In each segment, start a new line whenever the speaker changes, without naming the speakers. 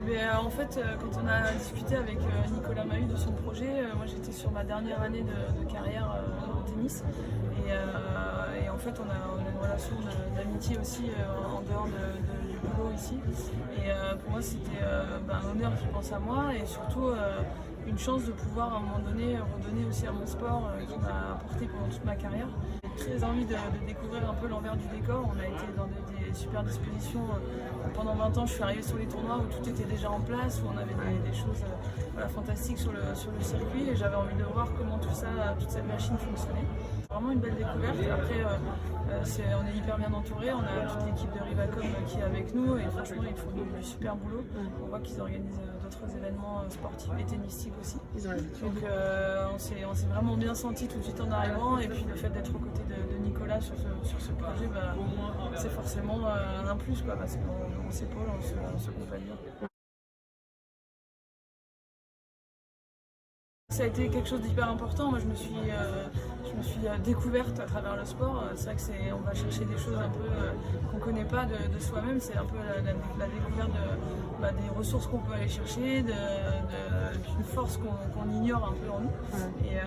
En fait, quand on a discuté avec Nicolas Mahut de son projet, moi j'étais sur ma dernière année de carrière au tennis. Et en fait, on a une relation d'amitié aussi en dehors du boulot ici. Pour moi, c'était un honneur qu'il pense à moi et surtout une chance de pouvoir à un moment donné redonner aussi à mon sport qui m'a apporté pendant toute ma carrière. J'ai très envie de découvrir un peu l'envers du décor. On a été dans des super dispositions. Pendant 20 ans, je suis arrivée sur les tournois où tout était déjà en place, où on avait des choses fantastiques sur le circuit et j'avais envie de voir comment toute cette machine fonctionnait. Vraiment une belle découverte. Après, on est hyper bien entouré, on a toute l'équipe de Rivacom qui est avec nous et franchement ils font du super boulot. On voit qu'ils organisent d'autres événements sportifs et tennistiques aussi. Donc on s'est vraiment bien senti tout de suite en arrivant et puis le fait d'être aux côtés de Nicolas sur ce projet, c'est forcément un plus quoi, parce qu'on s'épaule, on se compagne. Ça a été quelque chose d'hyper important. Moi, je me suis découverte à travers le sport. C'est vrai que on va chercher des choses un peu qu'on ne connaît pas de soi-même. C'est un peu la découverte des ressources qu'on peut aller chercher, d'une force qu'on ignore un peu en nous. Et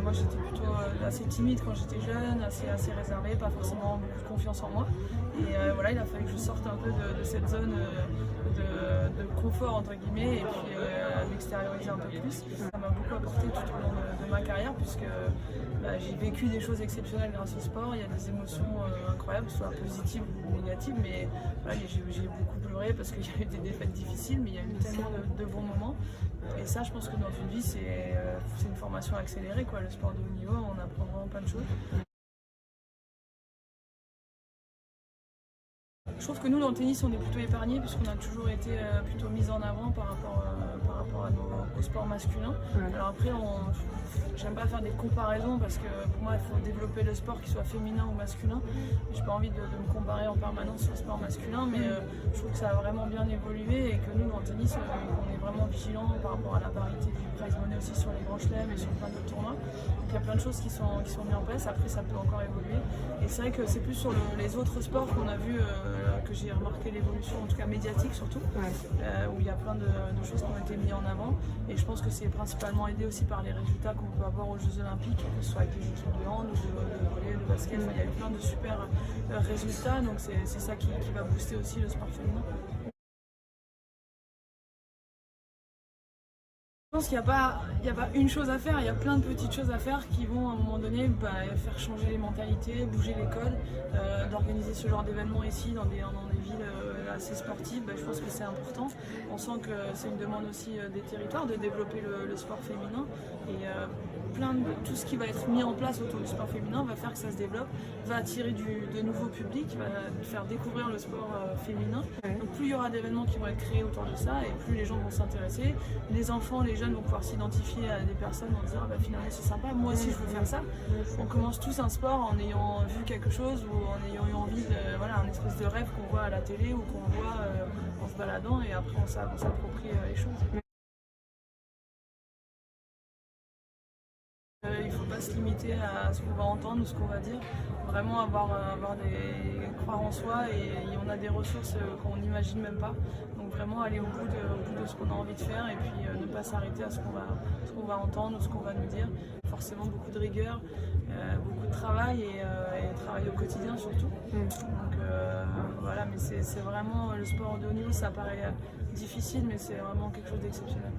moi, j'étais plutôt assez timide quand j'étais jeune, assez réservée, pas forcément beaucoup de confiance en moi. Et voilà, il a fallu que je sorte un peu de cette zone de confort entre guillemets et puis m'extérioriser un peu plus. Ça m'a beaucoup apporté tout au long de ma carrière puisque j'ai vécu des choses exceptionnelles grâce au sport. Il y a des émotions incroyables, soit positives ou négatives, mais voilà, j'ai beaucoup pleuré parce qu'il y a eu des défaites difficiles, mais il y a eu tellement de bons moments. Et ça, je pense que dans une vie, c'est une formation accélérée, quoi. Le sport de haut niveau, on apprend vraiment plein de choses. Je trouve que nous, dans le tennis, on est plutôt épargnés puisqu'on a toujours été plutôt mis en avant par rapport au sport masculin. Alors après, j'aime pas faire des comparaisons parce que pour moi, il faut développer le sport, qu'il soit féminin ou masculin. J'ai pas envie de me comparer en permanence au sport masculin, mais je trouve que ça a vraiment bien évolué et que nous, dans le tennis, on est vraiment vigilants par rapport à la parité du prize money aussi sur les grands chelems et sur plein d'autres tournois. Donc il y a plein de choses qui sont mises en place. Après, ça peut encore évoluer. Et c'est vrai que c'est plus sur les autres sports qu'on a vu que j'ai remarqué l'évolution, en tout cas médiatique surtout, où il y a plein de choses qui ont été mises en avant. Et je pense que c'est principalement aidé aussi par les résultats qu'on peut avoir aux Jeux Olympiques, que ce soit avec les équipes de hand ou de volley, de basket. Il y a eu plein de super résultats, donc c'est ça qui va booster aussi le sport féminin. Je pense qu'il n'y a pas une chose à faire, il y a plein de petites choses à faire qui vont à un moment donné faire changer les mentalités, bouger les codes, d'organiser ce genre d'événements ici dans des villes assez sportives. Je pense que c'est important. On sent que c'est une demande aussi des territoires de développer le sport féminin et tout ce qui va être mis en place autour du sport féminin va faire que ça se développe, va attirer de nouveaux publics, va faire découvrir le sport féminin. Donc plus il y aura d'événements qui vont être créés autour de ça et plus les gens vont s'intéresser. Les enfants, les jeunes vont pouvoir s'identifier à des personnes en disant finalement c'est sympa, moi aussi je veux faire ça. On commence tous un sport en ayant vu quelque chose ou en ayant eu envie un espèce de rêve qu'on voit à la télé ou qu'on voit en se baladant et après on s'approprie les choses. Il ne faut pas se limiter à ce qu'on va entendre ou ce qu'on va dire, vraiment croire en soi et on a des ressources qu'on n'imagine même pas. Donc vraiment aller au bout de ce qu'on a envie de faire et puis ne pas s'arrêter à ce qu'on va entendre ou ce qu'on va nous dire. Forcément beaucoup de rigueur, beaucoup de travail et travail au quotidien surtout. Donc voilà, mais c'est vraiment le sport de haut niveau, ça paraît difficile mais c'est vraiment quelque chose d'exceptionnel.